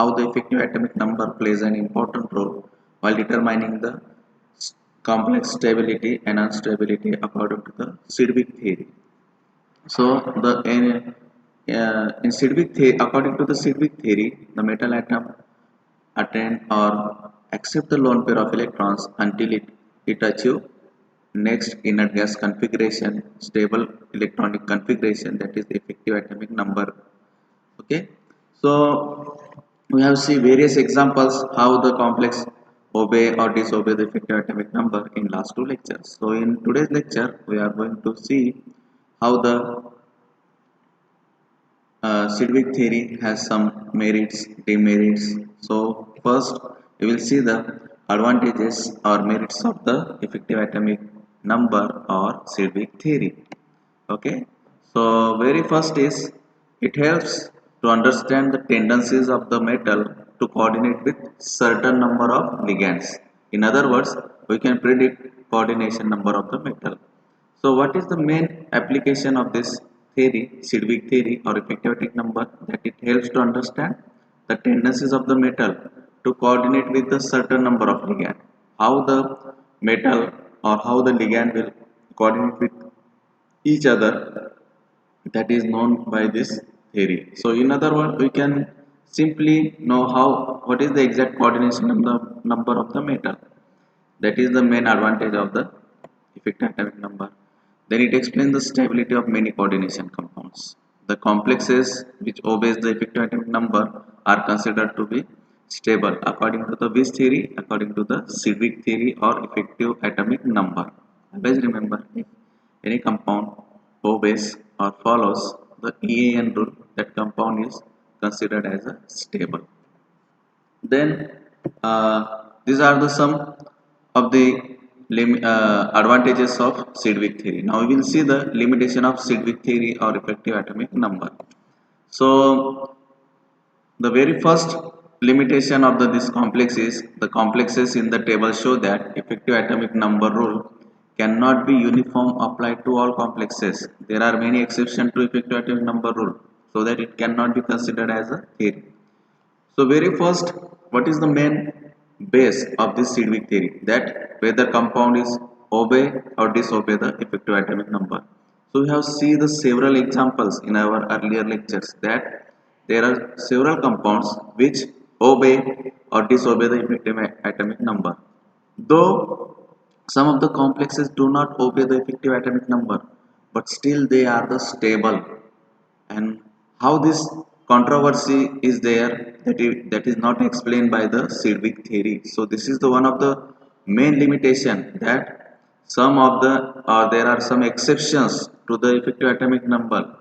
how the effective atomic number plays an important role while determining the complex stability and instability according to the Sidgwick theory. So in Sidgwick theory, according to the Sidgwick theory, the metal atom attain or accept the lone pair of electrons until it achieve next inert gas configuration, stable electronic configuration, that is the effective atomic number. Okay, so we have seen various examples how the complex obey or disobey the effective atomic number in last two lectures. So in today's lecture we are going to see how the Sidgwick theory has some merits, demerits. So first we will see the advantages or merits of the effective atomic number or Sidgwick theory. Okay, so very first is it helps to understand the tendencies of the metal to coordinate with certain number of ligands. In other words, we can predict coordination number of the metal. So what is the main application of this theory, Sidgwick theory or effective atomic number? That it helps to understand the tendencies of the metal to coordinate with a certain number of ligand. How the metal or how the ligand will coordinate with each other, that is known by this theory. So in other words, we can simply know how what is the exact coordination of the number of the metal. That is the main advantage of the effective atomic number. Then it explains the stability of many coordination compounds. The complexes which obeys the effective atomic number are considered to be stable according to the Weiss theory, according to the Sidgwick theory or effective atomic number. Always remember, if any compound obeys or follows the EAN rule, that compound is considered as a stable. Then these are the some of the advantages of Sidgwick theory. Now we will see the limitation of Sidgwick theory or effective atomic number. So the very first limitation of this complex is the complexes in the table show that effective atomic number rule cannot be uniform applied to all complexes. There are many exceptions to effective atomic number rule, so that it cannot be considered as a theory. So very first, what is the main base of this Sidgwick theory? That whether compound is obey or disobey the effective atomic number. So we have seen the several examples in our earlier lectures that there are several compounds which obey or disobey the effective atomic number. Though some of the complexes do not obey the effective atomic number, but still they are the stable. And how this controversy is there, that is not explained by the Sidgwick theory. So this is the one of the main limitation, that some of the there are some exceptions to the effective atomic number.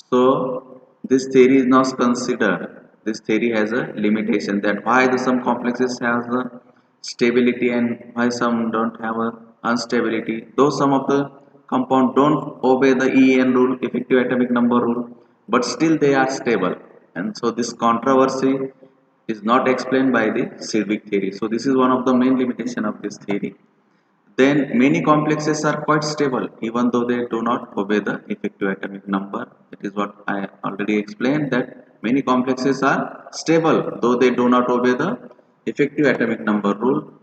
So this theory is not considered. This theory has a limitation, that why the some complexes have the stability and why some don't have a instability. Though some of the compound don't obey the EN rule, effective atomic number rule, but still they are stable. And so this controversy is not explained by the Sidgwick theory. So this is one of the main limitation of this theory. Then many complexes are quite stable even though they do not obey the effective atomic number. That is what I already explained, that many complexes are stable though they do not obey the effective atomic number rule.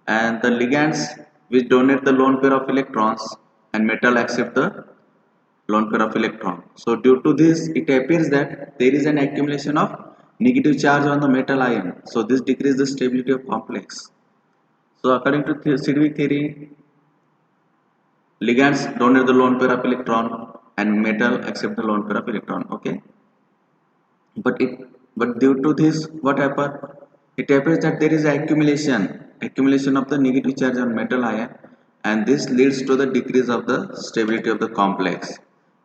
And the ligands which donate the lone pair of electrons and metal accept the lone pair of electron. So due to this, it appears that there is an accumulation of negative charge on the metal ion. So this decreases the stability of complex. So according to Sidgwick theory, ligands donate the lone pair of electron and metal accept the lone pair of electron. Okay, but due to this, what happened? It appears that there is accumulation of the negative charge on metal ion, and this leads to the decrease of the stability of the complex.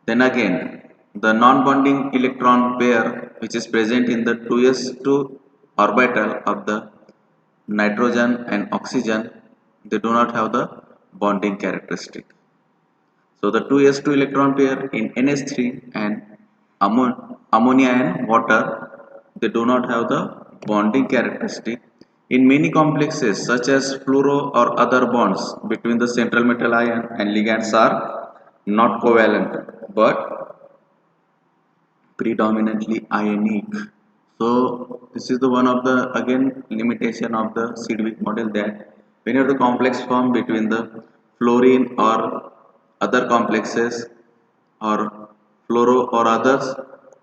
Then again, the non-bonding electron pair which is present in the 2s2 orbital of the nitrogen and oxygen, they do not have the bonding characteristic. So the 2s2 electron pair in NH3 and ammonia and water, they do not have the bonding characteristic. In many complexes such as fluoro or other bonds between the central metal ion and ligands are not covalent but predominantly ionic. So this is the one of the again limitation of the Sidwick model, that whenever the complex form between the fluorine or other complexes or fluoro or others,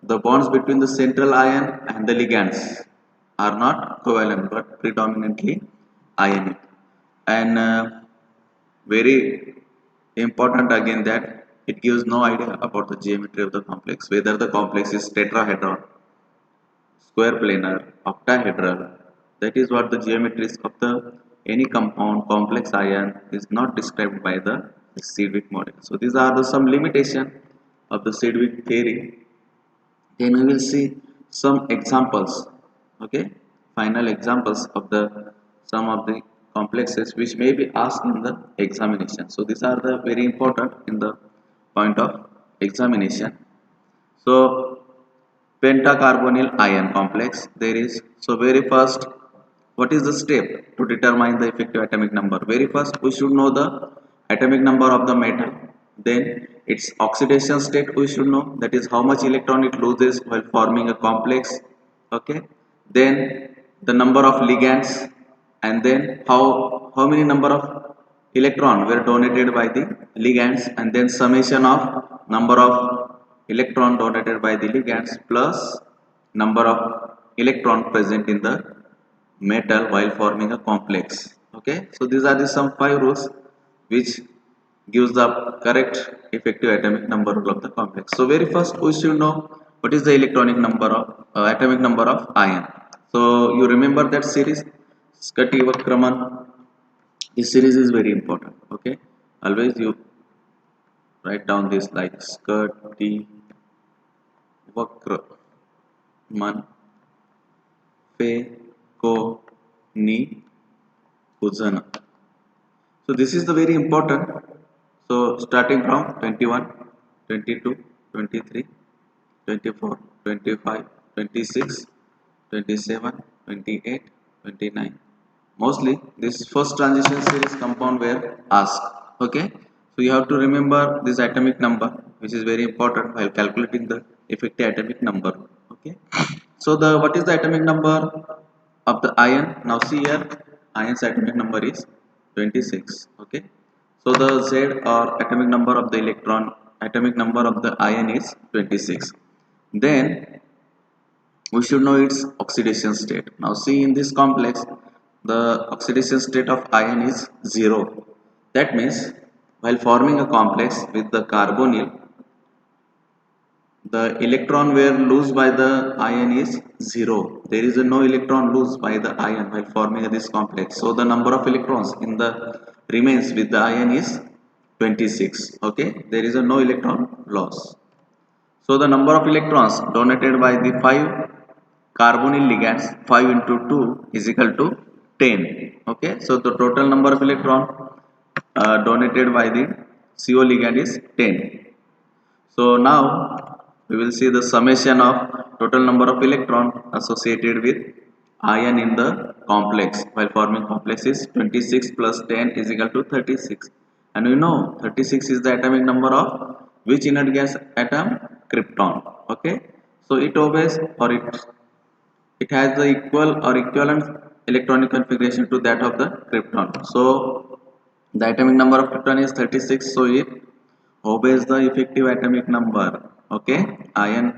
the bonds between the central ion and the ligands are not covalent but predominantly ionic. And very important again that it gives no idea about the geometry of the complex, whether the complex is tetrahedron, square planar, octahedral. That is what the geometries of the any compound complex ion is not described by the Sidwick model. So these are the some limitation of the Sidwick theory. Then we will see some examples, okay, final examples of the some of the complexes which may be asked in the examination. So these are the very important in the point of examination. So pentacarbonyl ion complex there is. So very first, what is the step to determine the effective atomic number? Very first we should know the atomic number of the metal, then its oxidation state we should know, that is how much electron it loses while forming a complex, okay, then the number of ligands, and then how many number of electron were donated by the ligands, and then summation of number of electron donated by the ligands plus number of electron present in the metal while forming a complex. Okay, so these are the some 5 rules which gives the correct effective atomic number of the complex. So very first we should know what is the electronic number of atomic number of ion. So you remember that series Skati Vakraman. This series is very important. Okay, always you write down this like Skati Vakraman Fe Ko Ni Kuzana. So this is the very important. So starting from 21, 22, 23, 24, 25, 26, 27, 28, 29. Mostly this first transition series compound were asked. Okay, so you have to remember this atomic number, which is very important while calculating the effective atomic number. Okay, so the what is the atomic number of the ion? Now see here, ion's atomic number is 26. Okay, so the Z or atomic number of the electron, atomic number of the ion is 26. Then we should know its oxidation state. Now see in this complex, the oxidation state of ion is 0. That means while forming a complex with the carbonyl, the electron were lost by the ion is 0. There is no electron lost by the ion while forming this complex. So the number of electrons in the remains with the ion is 26. Okay, there is no electron loss. So the number of electrons donated by the 5 carbonyl ligands, 5 into 2 is equal to 10. Okay, so the total number of electron donated by the CO ligand is 10. So now we will see the summation of total number of electron associated with ion in the complex while forming complex is 26 plus 10 is equal to 36, and we know 36 is the atomic number of which inert gas atom? Krypton. Okay, so it obeys or it has the equal or equivalent electronic configuration to that of the krypton. So the atomic number of krypton is 36, so it obeys the effective atomic number. Okay, ion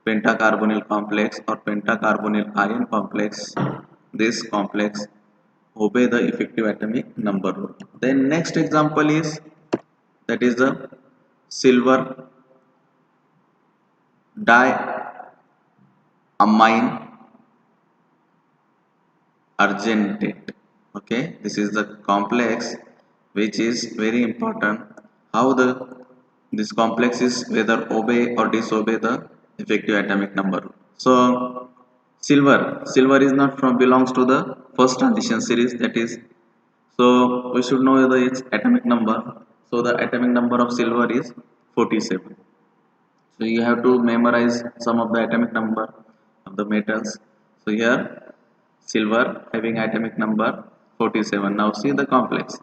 pentacarbonyl complex or pentacarbonyl ion complex, this complex obey the effective atomic number rule. Then next example is, that is the silver diamine argentate. Okay, this is the complex which is very important, how the this complex is whether obey or disobey the effective atomic number. So silver is not from belongs to the first transition series, that is, so we should know its atomic number. So the atomic number of silver is 47. So you have to memorize some of the atomic number of the metals. So here silver having atomic number 47. Now see the complex.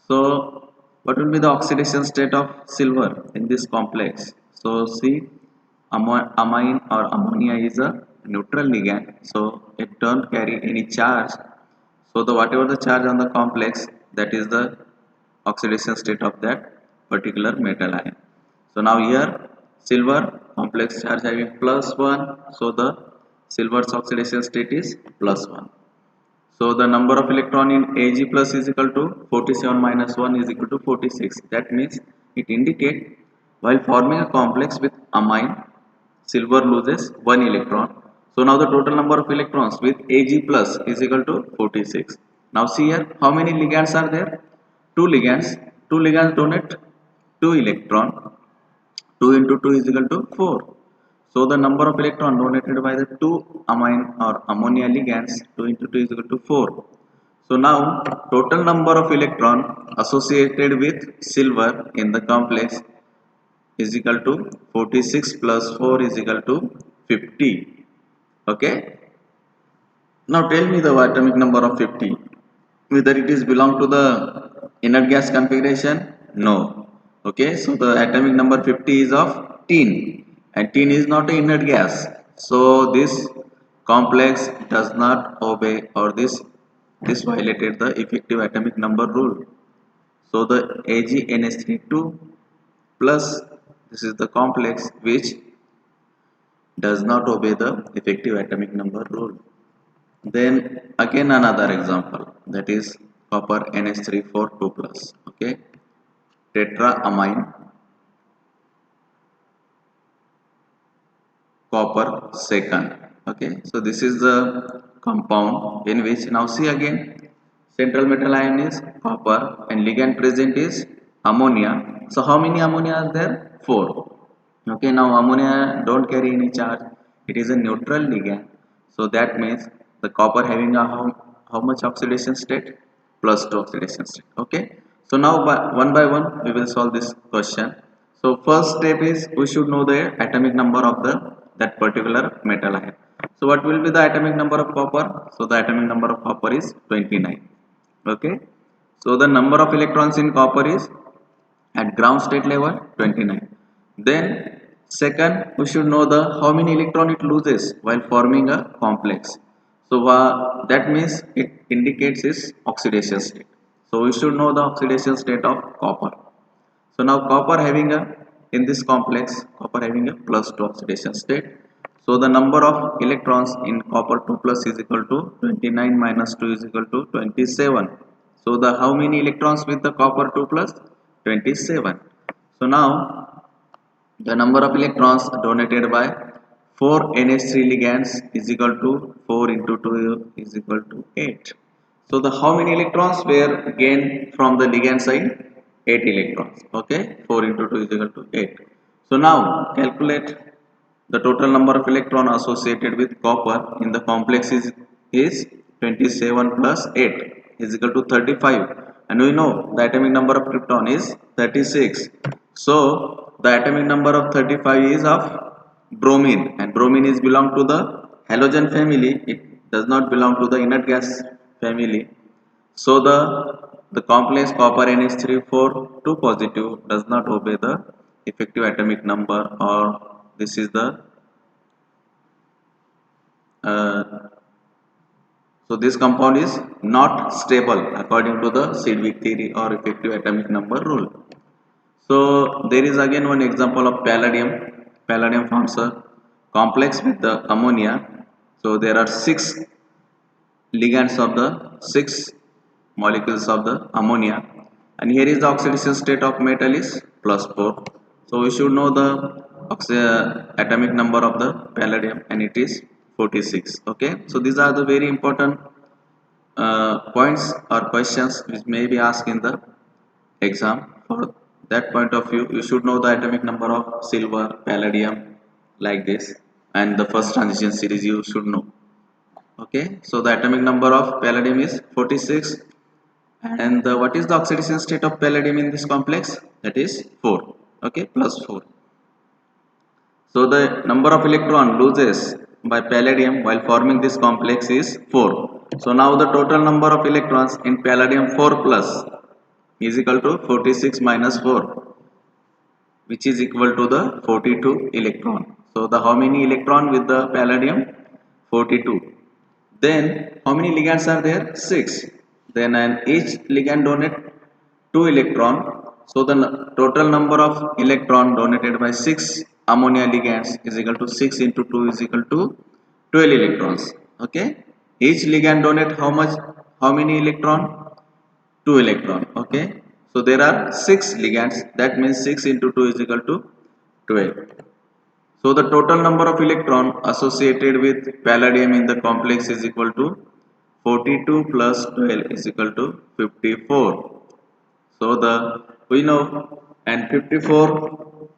So what will be the oxidation state of silver in this complex? So see, amine or ammonia is a neutral ligand, so it don't carry any charge. So the whatever the charge on the complex, that is the oxidation state of that particular metal ion. So now here silver complex charge having +1, so the silver's oxidation state is +1. So the number of electron in Ag plus is equal to 47 minus 1 is equal to 46. That means it indicates while forming a complex with amine, silver loses 1 electron. So now the total number of electrons with Ag plus is equal to 46. Now see here, how many ligands are there? 2 ligands. 2 ligands donate 2 electron. 2 into 2 is equal to 4. So the number of electron donated by the two amine or ammonia ligands, 2 into 2 is equal to 4. So now total number of electron associated with silver in the complex is equal to 46 plus 4 is equal to 50. Okay. Now tell me the atomic number of 50. Whether it is belong to the inert gas configuration? No. Okay, so the atomic number 50 is of tin, and tin is not an inert gas. So this complex does not obey, or this violated the effective atomic number rule. So the AgNH32 plus, this is the complex which does not obey the effective atomic number rule. Then again another example, that is copper NH342 plus. Okay, tetraamine copper second. Okay, so this is the compound in which, now see again, central metal ion is copper and ligand present is ammonia. So how many ammonia are there? 4. Okay, now ammonia don't carry any charge, it is a neutral ligand. So that means the copper having a how much oxidation state? +2 oxidation state. Okay, so now by one we will solve this question. So first step is we should know the atomic number of the that particular metal ion. So what will be the atomic number of copper? So the atomic number of copper is 29. Okay, so the number of electrons in copper is at ground state level 29. Then second we should know the how many electron it loses while forming a complex. So that means it indicates its oxidation state. So we should know the oxidation state of copper. So now copper having a, in this complex, copper having a +2 oxidation state. So the number of electrons in copper 2 plus is equal to 29 minus 2 is equal to 27. So the how many electrons with the copper 2 plus? 27. So now the number of electrons donated by 4 NH3 ligands is equal to 4 into 2 is equal to 8. So the how many electrons were gained from the ligand side? 8 electrons. Okay, 4 into 2 is equal to 8. So now calculate the total number of electron associated with copper in the complex is 27 plus 8 is equal to 35, and we know the atomic number of krypton is 36. So the atomic number of 35 is of bromine, and bromine is belong to the halogen family, it does not belong to the inert gas family. So the complex copper NH342 positive does not obey the effective atomic number, or this is the so this compound is not stable according to the Sedgwick theory or effective atomic number rule. So there is again one example of palladium. Palladium forms a complex with the ammonia. So there are 6 ligands of the 6 molecules of the ammonia, and here is the oxidation state of metal is +4. So we should know the atomic number of the palladium, and it is 46. Okay, so these are the very important points or questions which may be asked in the exam. For that point of view, you should know the atomic number of silver, palladium, like this, and the first transition series you should know. Okay, so the atomic number of palladium is 46, and what is the oxidation state of palladium in this complex? That is 4. Okay, +4. So the number of electron loses by palladium while forming this complex is 4. So now the total number of electrons in palladium 4 plus is equal to 46 minus 4, which is equal to the 42 electron. So the how many electron with the palladium? 42. Then how many ligands are there? 6. Then and each ligand donate 2 electron. So the total number of electron donated by 6 ammonia ligands is equal to 6 into 2 is equal to 12 electrons. Okay. Each ligand donate how much? How many electron? 2 electron. Okay. So there are 6 ligands. That means 6 into 2 is equal to 12. So the total number of electron associated with palladium in the complex is equal to 42 plus 12 is equal to 54. So the we know and 54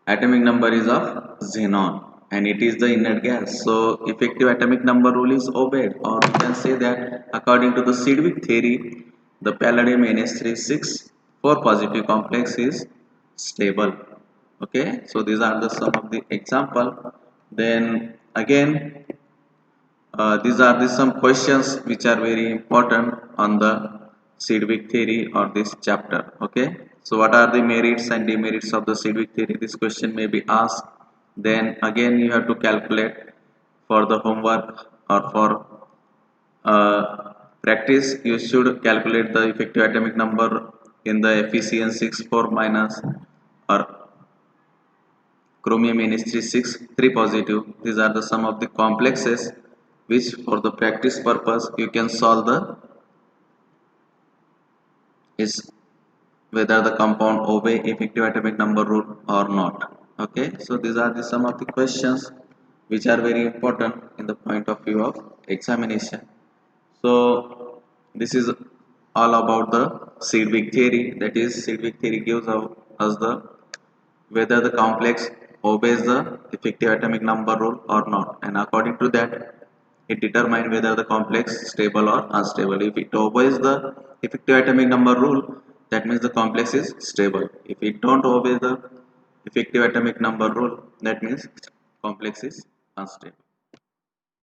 atomic number is of xenon and it is the inert gas. So effective atomic number rule is obeyed, or we can say that according to the Sedgwick theory, the palladium NH36 4 positive complex is stable. Okay, so these are the some of the example. Then again, these are the some questions which are very important on the Sedgwick theory or this chapter. Okay, so what are the merits and demerits of the Sedgwick theory? This question may be asked. Then again you have to calculate for the homework or for practice. You should calculate the effective atomic number in the FeCN64 minus or chromium NH36 3 positive. These are the sum of the complexes which for the practice purpose you can solve the is whether the compound obey effective atomic number rule or not. Okay, so these are the some of the questions which are very important in the point of view of examination. So this is all about the Sedgwick theory. That is, Sedgwick theory gives us the whether the complex obeys the effective atomic number rule or not, and according to that it determines whether the complex is stable or unstable. If it obeys the effective atomic number rule, that means the complex is stable. If it don't obey the effective atomic number rule, that means complex is unstable.